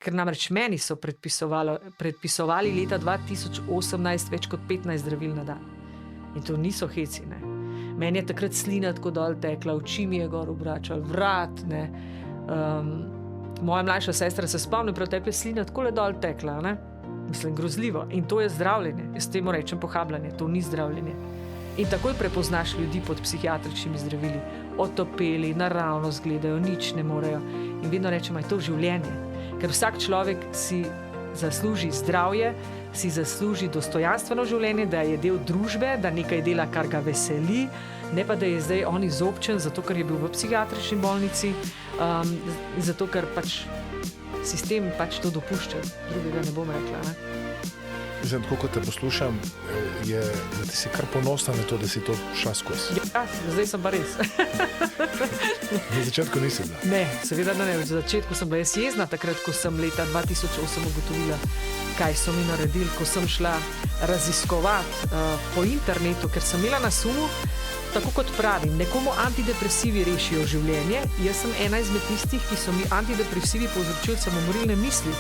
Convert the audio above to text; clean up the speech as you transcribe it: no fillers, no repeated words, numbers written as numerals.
Ker namreč meni so predpisovali leta 2018 več kot 15 zdravil na dan. In to niso heci, ne. Meni je takrat slina tako dol tekla, oči mi je gor obračal, vrat, ne. Moja mlajša sestra se spomni, prav tebi je slina takole dol tekla, ne. Mislim, grozljivo. In to je zdravljenje. Jaz temu rečem pohabljanje, to ni zdravljenje. In takoj prepoznaš ljudi pod psihiatričnimi zdravili. Otopeli, naravno zgledajo, nič ne morejo. In vedno rečem, je to življenje. Ker vsak človek si zasluži zdravje, si zasluži dostojanstveno življenje, da je del družbe, da nekaj dela, kar ga veseli, ne pa da je zdaj on izobčen, zato ker je bil v psihiatrični bolnici, zato ker pač sistem pač to dopušča. Drugega ne bom rekla, ne. Mislim, tako kot te poslušam, je, da ti si kar ponosna na to, da si to šla skozi. Ja, zdaj sem pa res. Na začetku nisi bila. Ne, seveda ne. V začetku sem bila jezna, takrat, ko sem leta 2008 ugotovila, kaj so mi naredili, ko sem šla raziskovati po internetu, ker sem imela na sumu, tako kot pravim, nekomu antidepresivi rešijo življenje. Jaz sem ena izmed tistih, ki so mi antidepresivi povzročili samomorilne misli.